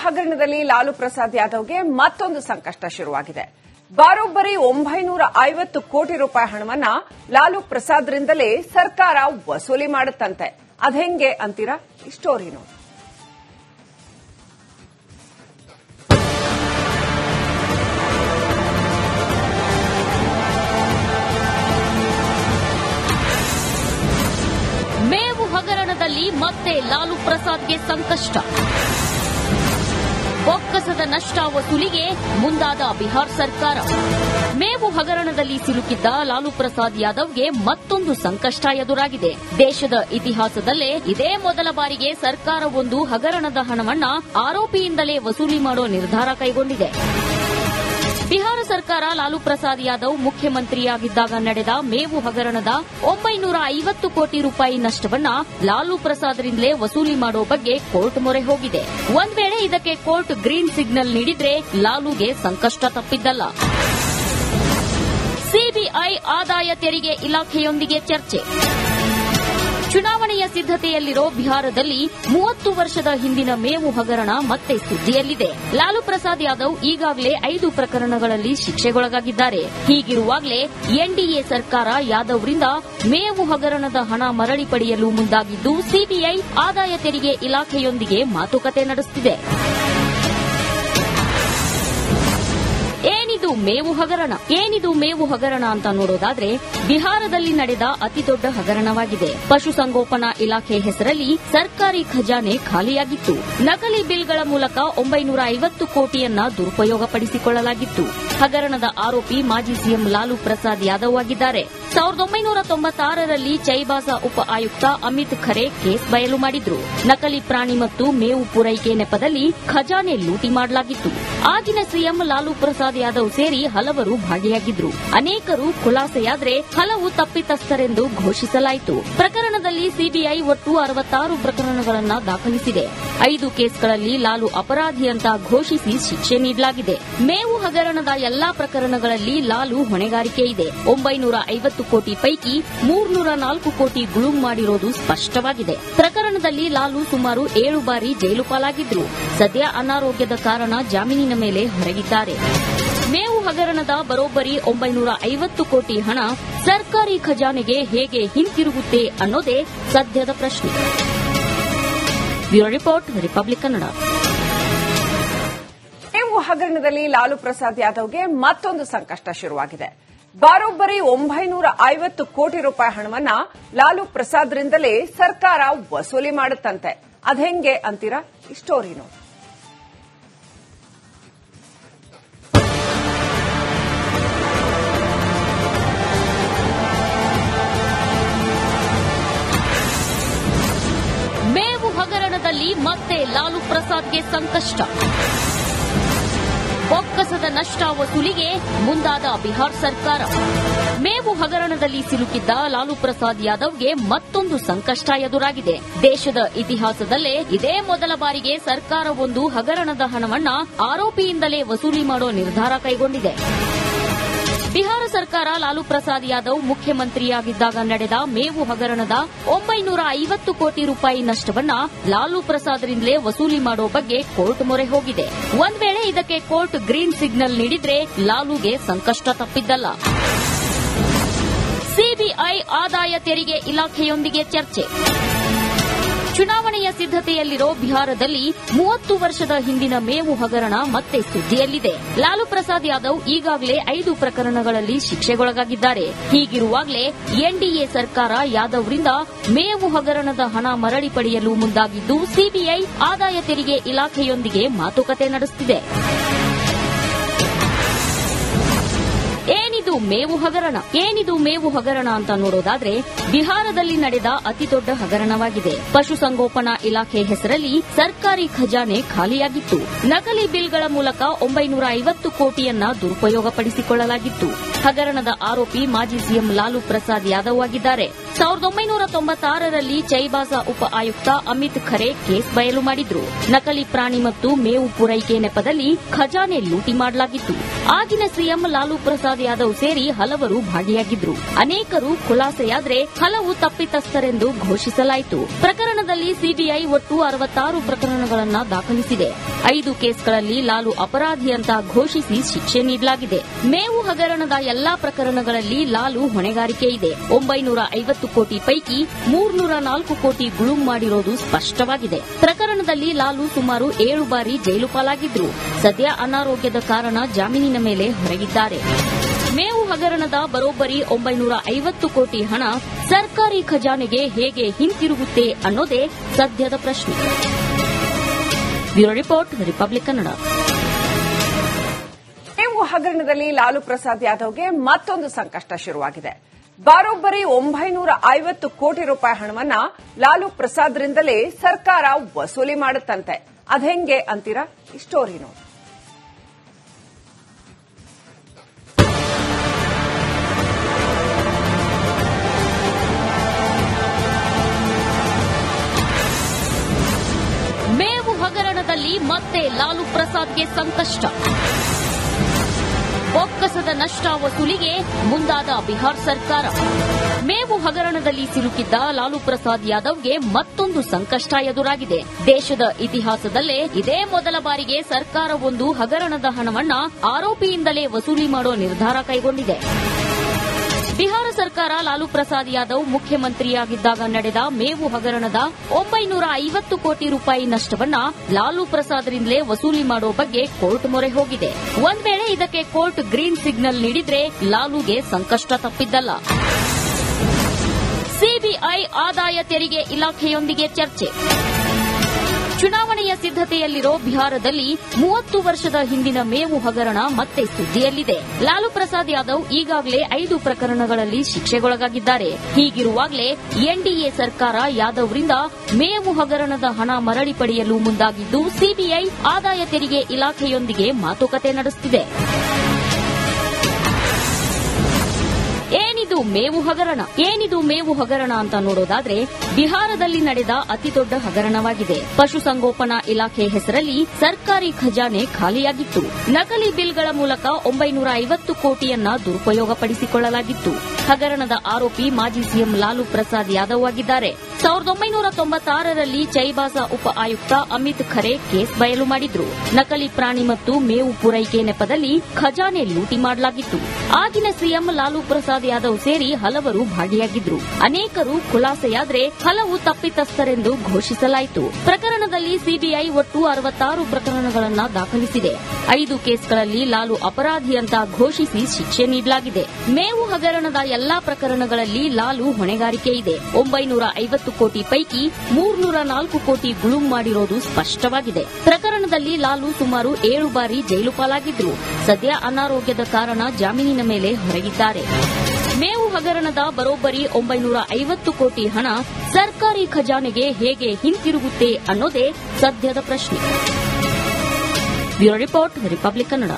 ಹಗರಣದಲ್ಲಿ ಲಾಲು ಪ್ರಸಾದ್ ಯಾದವ್ಗೆ ಮತ್ತೊಂದು ಸಂಕಷ್ಟ ಶುರುವಾಗಿದೆ. ಬರೋಬ್ಬರಿ 950 ಕೋಟಿ ರೂಪಾಯಿ ಹಣವನ್ನ ಲಾಲು ಪ್ರಸಾದ್ರಿಂದಲೇ ಸರ್ಕಾರ ವಸೂಲಿ ಮಾಡುತ್ತಂತೆ. ಅದೆಂಗೆ ಅಂತೀರಾ? ಈ ಸ್ಟೋರಿ ನೋಡಿ. ಮೇವು ಹಗರಣದಲ್ಲಿ ಮತ್ತೆ ಲಾಲು ಪ್ರಸಾದ್ಗೆ ಸಂಕಷ್ಟ. ಬೊಕ್ಕಸದ ನಷ್ಟ ವಸೂಲಿಗೆ ಮುಂದಾದ ಬಿಹಾರ ಸರ್ಕಾರ. ಮೇವು ಹಗರಣದಲ್ಲಿ ಸಿಲುಕಿದ್ದ ಲಾಲು ಪ್ರಸಾದ್ ಯಾದವ್ಗೆ ಮತ್ತೊಂದು ಸಂಕಷ್ಟ ಎದುರಾಗಿದೆ. ದೇಶದ ಇತಿಹಾಸದಲ್ಲೇ ಇದೇ ಮೊದಲ ಬಾರಿಗೆ ಸರ್ಕಾರವೊಂದು ಹಗರಣದ ಹಣವನ್ನ ಆರೋಪಿಯಿಂದಲೇ ವಸೂಲಿ ಮಾಡೋ ನಿರ್ಧಾರ ಕೈಗೊಂಡಿದೆ. ಬಿಹಾರ ಸರ್ಕಾರ ಲಾಲು ಪ್ರಸಾದ್ ಯಾದವ್ ಮುಖ್ಯಮಂತ್ರಿಯಾಗಿದ್ದಾಗ ನಡೆದ ಮೇವು ಹಗರಣದ 950 ಕೋಟಿ ರೂಪಾಯಿ ನಷ್ಟವನ್ನ ಲಾಲು ಪ್ರಸಾದ್ರಿಂದಲೇ ವಸೂಲಿ ಮಾಡೋ ಬಗ್ಗೆ ಕೋರ್ಟ್ ಮೊರೆ ಹೋಗಿದೆ. ಒಂದ್ ವೇಳೆ ಇದಕ್ಕೆ ಕೋರ್ಟ್ ಗ್ರೀನ್ ಸಿಗ್ನಲ್ ನೀಡಿದ್ರೆ ಲಾಲುಗೆ ಸಂಕಷ್ಟ ತಪ್ಪಿದ್ದಲ್ಲ. ಸಿಬಿಐ ಆದಾಯ ತೆರಿಗೆ ಇಲಾಖೆಯೊಂದಿಗೆ ಚರ್ಚೆ. ಚುನಾವಣೆಯ ಸಿದ್ದತೆಯಲ್ಲಿರೋ ಬಿಹಾರದಲ್ಲಿ 30 ವರ್ಷದ ಹಿಂದಿನ ಮೇವು ಹಗರಣ ಮತ್ತೆ ಸುದ್ದಿಯಲ್ಲಿದೆ. ಲಾಲು ಪ್ರಸಾದ್ ಯಾದವ್ ಈಗಾಗಲೇ 5 ಪ್ರಕರಣಗಳಲ್ಲಿ ಶಿಕ್ಷೆಗೊಳಗಾಗಿದ್ದಾರೆ. ಹೀಗಿರುವಾಗಲೇ ಎನ್ಡಿಎ ಸರ್ಕಾರ ಯಾದವ್ರಿಂದ ಮೇವು ಹಗರಣದ ಹಣ ಮರಳಿ ಪಡೆಯಲು ಮುಂದಾಗಿದ್ದು ಸಿಬಿಐ ಆದಾಯ ತೆರಿಗೆ ಇಲಾಖೆಯೊಂದಿಗೆ ಮಾತುಕತೆ ನಡೆಸುತ್ತಿದೆ. ಏನಿದು ಮೇವು ಹಗರಣ ಅಂತ ನೋಡೋದಾದ್ರೆ ಬಿಹಾರದಲ್ಲಿ ನಡೆದ ಅತಿದೊಡ್ಡ ಹಗರಣವಾಗಿದೆ. ಪಶುಸಂಗೋಪನಾ ಇಲಾಖೆ ಹೆಸರಲ್ಲಿ ಸರ್ಕಾರಿ ಖಜಾನೆ ಖಾಲಿಯಾಗಿತ್ತು. ನಕಲಿ ಬಿಲ್ಗಳ ಮೂಲಕ 950 ಕೋಟಿಯನ್ನ ದುರುಪಯೋಗಪಡಿಸಿಕೊಳ್ಳಲಾಗಿತ್ತು. ಹಗರಣದ ಆರೋಪಿ ಮಾಜಿ ಸಿಎಂ ಲಾಲು ಪ್ರಸಾದ್ ಯಾದವ್ ಆಗಿದ್ದಾರೆ. 1996ರಲ್ಲಿ ಚೈಬಾಸಾ ಉಪ ಆಯುಕ್ತ ಅಮಿತ್ ಖರೆ ಕೇಸ್ ಬಯಲು ಮಾಡಿದ್ರು. ನಕಲಿ ಪ್ರಾಣಿ ಮತ್ತು ಮೇವು ಪೂರೈಕೆ ನೆಪದಲ್ಲಿ ಖಜಾನೆ ಲೂಟಿ ಮಾಡಲಾಗಿತ್ತು. ಆಗಿನ ಸಿಎಂ ಲಾಲು ಪ್ರಸಾದ್ ಯಾದವ್ ಸೇರಿ ಹಲವರು ಭಾಗಿಯಾಗಿದ್ರು. ಅನೇಕರು ಖುಲಾಸೆಯಾದ್ರೆ ಹಲವು ತಪ್ಪಿತಸ್ಥರೆಂದು ಘೋಷಿಸಲಾಯಿತು. ಪ್ರಕರಣದಲ್ಲಿ ಸಿಬಿಐ ಒಟ್ಟು 66 ಪ್ರಕರಣಗಳನ್ನು ದಾಖಲಿಸಿದೆ. 5 ಕೇಸ್ಗಳಲ್ಲಿ ಲಾಲು ಅಪರಾಧಿ ಅಂತ ಘೋಷಿಸಿ ಶಿಕ್ಷೆ ನೀಡಲಾಗಿದೆ. ಮೇವು ಹಗರಣದ ಎಲ್ಲಾ ಪ್ರಕರಣಗಳಲ್ಲಿ ಲಾಲು ಹೊಣೆಗಾರಿಕೆ ಇದೆ. 950 ಕೋಟಿ ಪೈಕಿ 304 ಕೋಟಿ ಗುಳುಂ ಮಾಡಿರೋದು ಸ್ಪಷ್ಟವಾಗಿದೆ. ಪ್ರಕರಣದಲ್ಲಿ ಲಾಲು ಸುಮಾರು 7 ಬಾರಿ ಜೈಲು ಪಾಲಾಗಿದ್ರು. ಸದ್ಯ ಅನಾರೋಗ್ಯದ ಕಾರಣ ಜಾಮೀನಿನ ಮೇಲೆ ಹೊರಗಿದ್ದಾರೆ. ಮೇವು ಹಗರಣದ ಬರೋಬ್ಬರಿ 950 ಕೋಟಿ ಹಣ ಸರ್ಕಾರಿ ಖಜಾನೆಗೆ ಹೇಗೆ ಹಿಂತಿರುಗುತ್ತೆ ಅನ್ನೋದೇ ಸದ್ಯದ ಪ್ರಶ್ನೆ. Bureau report, republic Kannada. ಮೇವು ಹಗರಣದಲ್ಲಿ ಲಾಲು ಪ್ರಸಾದ್ ಯಾದವ್ಗೆ ಮತ್ತೊಂದು ಸಂಕಷ್ಟ ಶುರುವಾಗಿದೆ. ಬರೋಬ್ಬರಿ 950 ಕೋಟಿ ರೂಪಾಯಿ ಹಣವನ್ನ ಲಾಲು ಪ್ರಸಾದ್ರಿಂದಲೇ ಸರ್ಕಾರ ವಸೂಲಿ ಮಾಡುತ್ತಂತೆ. ಅದೆಂಗೆ ಅಂತೀರಾ? ಈ ಸ್ಟೋರಿ ನೋಡಿ. ಮೇವು ಹಗರಣದಲ್ಲಿ ಮತ್ತೆ ಲಾಲು ಪ್ರಸಾದ್ಗೆ ಸಂಕಷ್ಟ. ಬೊಕ್ಕಸದ ನಷ್ಟ ವಸೂಲಿಗೆ ಮುಂದಾದ ಬಿಹಾರ ಸರ್ಕಾರ. ಮೇವು ಹಗರಣದಲ್ಲಿ ಸಿಲುಕಿದ್ದ ಲಾಲು ಪ್ರಸಾದ್ ಯಾದವ್ಗೆ ಮತ್ತೊಂದು ಸಂಕಷ್ಟ ಎದುರಾಗಿದೆ. ದೇಶದ ಇತಿಹಾಸದಲ್ಲೇ ಇದೇ ಮೊದಲ ಬಾರಿಗೆ ಸರ್ಕಾರವೊಂದು ಹಗರಣದ ಹಣವನ್ನ ಆರೋಪಿಯಿಂದಲೇ ವಸೂಲಿ ಮಾಡೋ ನಿರ್ಧಾರ ಕೈಗೊಂಡಿದೆ. ಬಿಹಾರ ಸರ್ಕಾರ ಲಾಲು ಪ್ರಸಾದ್ ಯಾದವ್ ಮುಖ್ಯಮಂತ್ರಿಯಾಗಿದ್ದಾಗ ನಡೆದ ಮೇವು ಹಗರಣದ 950 ಕೋಟಿ ರೂಪಾಯಿ ನಷ್ಟವನ್ನ ಲಾಲು ಪ್ರಸಾದ್ರಿಂದಲೇ ವಸೂಲಿ ಮಾಡೋ ಬಗ್ಗೆ ಕೋರ್ಟ್ ಮೊರೆ ಹೋಗಿದೆ. ಒಂದ್ ವೇಳೆ ಇದಕ್ಕೆ ಕೋರ್ಟ್ ಗ್ರೀನ್ ಸಿಗ್ನಲ್ ನೀಡಿದ್ರೆ ಲಾಲುಗೆ ಸಂಕಷ್ಟ ತಪ್ಪಿದ್ದಲ್ಲ. ಸಿಬಿಐ ಆದಾಯ ತೆರಿಗೆ ಇಲಾಖೆಯೊಂದಿಗೆ ಚರ್ಚೆ. ಚುನಾವಣೆಯ ಸಿದ್ದತೆಯಲ್ಲಿರೋ ಬಿಹಾರದಲ್ಲಿ 30 ವರ್ಷದ ಹಿಂದಿನ ಮೇವು ಹಗರಣ ಮತ್ತೆ ಸುದ್ದಿಯಲ್ಲಿದೆ. ಲಾಲು ಪ್ರಸಾದ್ ಯಾದವ್ ಈಗಾಗಲೇ 5 ಪ್ರಕರಣಗಳಲ್ಲಿ ಶಿಕ್ಷೆಗೊಳಗಾಗಿದ್ದಾರೆ. ಹೀಗಿರುವಾಗಲೇ ಎನ್ಡಿಎ ಸರ್ಕಾರ ಯಾದವ್ರಿಂದ ಮೇವು ಹಗರಣದ ಹಣ ಮರಳಿ ಪಡೆಯಲು ಮುಂದಾಗಿದ್ದು ಸಿಬಿಐ ಆದಾಯ ತೆರಿಗೆ ಇಲಾಖೆಯೊಂದಿಗೆ ಮಾತುಕತೆ ನಡೆಸುತ್ತಿದೆ. ಏನಿದು ಮೇವು ಹಗರಣ ಅಂತ ನೋಡೋದಾದ್ರೆ ಬಿಹಾರದಲ್ಲಿ ನಡೆದ ಅತಿದೊಡ್ಡ ಹಗರಣವಾಗಿದೆ. ಪಶುಸಂಗೋಪನಾ ಇಲಾಖೆ ಹೆಸರಲ್ಲಿ ಸರ್ಕಾರಿ ಖಜಾನೆ ಖಾಲಿಯಾಗಿತ್ತು. ನಕಲಿ ಬಿಲ್ಗಳ ಮೂಲಕ 950 ಕೋಟಿಯನ್ನ ದುರುಪಯೋಗಪಡಿಸಿಕೊಳ್ಳಲಾಗಿತ್ತು. ಹಗರಣದ ಆರೋಪಿ ಮಾಜಿ ಸಿಎಂ ಲಾಲು ಪ್ರಸಾದ್ ಯಾದವ್ ಆಗಿದ್ದಾರೆ. 1996ರಲ್ಲಿ ಚೈಬಾಜಾ ಉಪ ಆಯುಕ್ತ ಅಮಿತ್ ಖರೆ ಕೇಸ್ ಬಯಲು ಮಾಡಿದ್ರು. ನಕಲಿ ಪ್ರಾಣಿ ಮತ್ತು ಮೇವು ಪೂರೈಕೆ ನೆಪದಲ್ಲಿ ಖಜಾನೆ ಲೂಟಿ ಮಾಡಲಾಗಿತ್ತು. ಆಗಿನ ಸಿಎಂ ಲಾಲು ಪ್ರಸಾದ್ ಯಾದವ್ ಸೇರಿ ಹಲವರು ಭಾಗಿಯಾಗಿದ್ರು. ಅನೇಕರು ಖುಲಾಸೆಯಾದ್ರೆ ಹಲವು ತಪ್ಪಿತಸ್ಥರೆಂದು ಘೋಷಿಸಲಾಯಿತು. ಪ್ರಕರಣದಲ್ಲಿ ಸಿಬಿಐ ಒಟ್ಟು 66 ಪ್ರಕರಣಗಳನ್ನು ದಾಖಲಿಸಿದೆ. 5 ಕೇಸ್ಗಳಲ್ಲಿ ಲಾಲು ಅಪರಾಧಿ ಅಂತ ಘೋಷಿಸಿ ಶಿಕ್ಷೆ ನೀಡಲಾಗಿದೆ. ಮೇವು ಹಗರಣದ ಎಲ್ಲಾ ಪ್ರಕರಣಗಳಲ್ಲಿ ಲಾಲು ಹೊಣೆಗಾರಿಕೆ ಇದೆ. 950 ಕೋಟಿ ಪೈಕಿ 304 ಕೋಟಿ ಗುಳುಂ ಮಾಡಿರೋದು ಸ್ಪಷ್ಟವಾಗಿದೆ. ಪ್ರಕರಣದಲ್ಲಿ ಲಾಲು ಸುಮಾರು 7 ಬಾರಿ ಜೈಲು ಪಾಲಾಗಿದ್ರು. ಸದ್ಯ ಅನಾರೋಗ್ಯದ ಕಾರಣ ಜಾಮೀನಿನ ಮೇಲೆ ಹೊರಗಿದ್ದಾರೆ. ಮೇವು ಹಗರಣದ ಬರೋಬ್ಬರಿ 950 ಕೋಟಿ ಹಣ ಸರ್ಕಾರಿ ಖಜಾನೆಗೆ ಹೇಗೆ ಹಿಂತಿರುಗುತ್ತೆ ಅನ್ನೋದೇ ಸದ್ಯದ ಪ್ರಶ್ನೆ. Bureau report, republic Kannada. ಮೇವು ಹಗರಣದಲ್ಲಿ ಲಾಲು ಪ್ರಸಾದ್ ಯಾದವ್ಗೆ ಮತ್ತೊಂದು ಸಂಕಷ್ಟ ಶುರುವಾಗಿದೆ. ಬರೋಬ್ಬರಿ 950 ಕೋಟಿ ರೂಪಾಯಿ ಹಣವನ್ನ ಲಾಲು ಪ್ರಸಾದ್ರಿಂದಲೇ ಸರ್ಕಾರ ವಸೂಲಿ ಮಾಡುತ್ತಂತೆ. ಅದೆಂಗೆ ಅಂತೀರಾ? ಈ ಸ್ಟೋರಿ ನೋಡಿ. ಮೇವು ಹಗರಣದಲ್ಲಿ ಮತ್ತೆ ಲಾಲು ಪ್ರಸಾದ್ಗೆ ಸಂಕಷ್ಟ. ಬೊಕ್ಕಸದ ನಷ್ಟ ವಸೂಲಿಗೆ ಮುಂದಾದ ಬಿಹಾರ ಸರ್ಕಾರ. ಮೇವು ಹಗರಣದಲ್ಲಿ ಸಿಲುಕಿದ್ದ ಲಾಲು ಪ್ರಸಾದ್ ಯಾದವ್ಗೆ ಮತ್ತೊಂದು ಸಂಕಷ್ಟ ಎದುರಾಗಿದೆ. ದೇಶದ ಇತಿಹಾಸದಲ್ಲೇ ಇದೇ ಮೊದಲ ಬಾರಿಗೆ ಸರ್ಕಾರವೊಂದು ಹಗರಣದ ಹಣವನ್ನ ಆರೋಪಿಯಿಂದಲೇ ವಸೂಲಿ ಮಾಡೋ ನಿರ್ಧಾರ ಕೈಗೊಂಡಿದೆ. ಬಿಹಾರ ಸರ್ಕಾರ ಲಾಲು ಪ್ರಸಾದ್ ಯಾದವ್ ಮುಖ್ಯಮಂತ್ರಿಯಾಗಿದ್ದಾಗ ನಡೆದ ಮೇವು ಹಗರಣದ 950 ಕೋಟಿ ರೂಪಾಯಿ ನಷ್ಟವನ್ನ ಲಾಲು ಪ್ರಸಾದ್ರಿಂದಲೇ ವಸೂಲಿ ಮಾಡೋ ಬಗ್ಗೆ ಕೋರ್ಟ್ ಮೊರೆ ಹೋಗಿದೆ. ಒಂದ್ ವೇಳೆ ಇದಕ್ಕೆ ಕೋರ್ಟ್ ಗ್ರೀನ್ ಸಿಗ್ನಲ್ ನೀಡಿದ್ರೆ ಲಾಲುಗೆ ಸಂಕಷ್ಟ ತಪ್ಪಿದ್ದಲ್ಲ. ಸಿಬಿಐ ಆದಾಯ ತೆರಿಗೆ ಇಲಾಖೆಯೊಂದಿಗೆ ಚರ್ಚೆ. ಚುನಾವಣೆಯ ಸಿದ್ದತೆಯಲ್ಲಿರೋ ಬಿಹಾರದಲ್ಲಿ 30 ವರ್ಷದ ಹಿಂದಿನ ಮೇವು ಹಗರಣ ಮತ್ತೆ ಸುದ್ದಿಯಲ್ಲಿದೆ. ಲಾಲು ಪ್ರಸಾದ್ ಯಾದವ್ ಈಗಾಗಲೇ 5 ಪ್ರಕರಣಗಳಲ್ಲಿ ಶಿಕ್ಷೆಗೊಳಗಾಗಿದ್ದಾರೆ. ಹೀಗಿರುವಾಗಲೇ ಎನ್ಡಿಎ ಸರ್ಕಾರ ಯಾದವ್ರಿಂದ ಮೇವು ಹಗರಣದ ಹಣ ಮರಳಿ ಪಡೆಯಲು ಮುಂದಾಗಿದ್ದು ಸಿಬಿಐ ಆದಾಯ ತೆರಿಗೆ ಇಲಾಖೆಯೊಂದಿಗೆ ಮಾತುಕತೆ ನಡೆಸುತ್ತಿದೆ. ಏನಿದು ಮೇವು ಹಗರಣ ಅಂತ ನೋಡೋದಾದ್ರೆ ಬಿಹಾರದಲ್ಲಿ ನಡೆದ ಅತಿದೊಡ್ಡ ಹಗರಣವಾಗಿದೆ. ಪಶುಸಂಗೋಪನಾ ಇಲಾಖೆ ಹೆಸರಲ್ಲಿ ಸರ್ಕಾರಿ ಖಜಾನೆ ಖಾಲಿಯಾಗಿತ್ತು. ನಕಲಿ ಬಿಲ್ಗಳ ಮೂಲಕ 950 ಕೋಟಿಯನ್ನ ದುರುಪಯೋಗಪಡಿಸಿಕೊಳ್ಳಲಾಗಿತ್ತು. ಹಗರಣದ ಆರೋಪಿ ಮಾಜಿ ಸಿಎಂ ಲಾಲು ಪ್ರಸಾದ್ ಯಾದವ್ ಆಗಿದ್ದಾರೆ. 1996ರಲ್ಲಿ ಚೈಬಾಜಾ ಉಪ ಆಯುಕ್ತ ಅಮಿತ್ ಖರೆ ಕೇಸ್ ಬಯಲು ಮಾಡಿದ್ರು. ನಕಲಿ ಪ್ರಾಣಿ ಮತ್ತು ಮೇವು ಪೂರೈಕೆ ನೆಪದಲ್ಲಿ ಖಜಾನೆ ಲೂಟಿ ಮಾಡಲಾಗಿತ್ತು. ಆಗಿನ ಸಿಎಂ ಲಾಲು ಪ್ರಸಾದ್ ಯಾದವ್ ಸೇರಿ ಹಲವರು ಭಾಗಿಯಾಗಿದ್ರು. ಅನೇಕರು ಖುಲಾಸೆಯಾದ್ರೆ ಹಲವು ತಪ್ಪಿತಸ್ಥರೆಂದು ಘೋಷಿಸಲಾಯಿತು. ಪ್ರಕರಣದಲ್ಲಿ ಸಿಬಿಐ ಒಟ್ಟು 66 ಪ್ರಕರಣಗಳನ್ನು ದಾಖಲಿಸಿದೆ. 5 ಕೇಸ್ಗಳಲ್ಲಿ ಲಾಲು ಅಪರಾಧಿ ಅಂತ ಘೋಷಿಸಿ ಶಿಕ್ಷೆ ನೀಡಲಾಗಿದೆ. ಮೇವು ಹಗರಣದ ಎಲ್ಲಾ ಪ್ರಕರಣಗಳಲ್ಲಿ ಲಾಲು ಹೊಣೆಗಾರಿಕೆ ಇದೆ. 950 ಕೋಟಿ ಪೈಕಿ 304 ಕೋಟಿ ಗುಳುಂ ಮಾಡಿರೋದು ಸ್ಪಷ್ಟವಾಗಿದೆ. ಪ್ರಕರಣದಲ್ಲಿ ಲಾಲು ಸುಮಾರು 7 ಬಾರಿ ಜೈಲು ಪಾಲಾಗಿದ್ರು. ಸದ್ಯ ಅನಾರೋಗ್ಯದ ಕಾರಣ ಜಾಮೀನಿನ ಮೇಲೆ ಹೊರಗಿದ್ದಾರೆ. ಮೇವು ಹಗರಣದ ಬರೋಬ್ಬರಿ 950 ಕೋಟಿ ಹಣ ಸರ್ಕಾರಿ ಖಜಾನೆಗೆ ಹೇಗೆ ಹಿಂತಿರುಗುತ್ತೆ ಅನ್ನೋದೇ ಸದ್ಯದ ಪ್ರಶ್ನೆ. Bureau report, republic Kannada.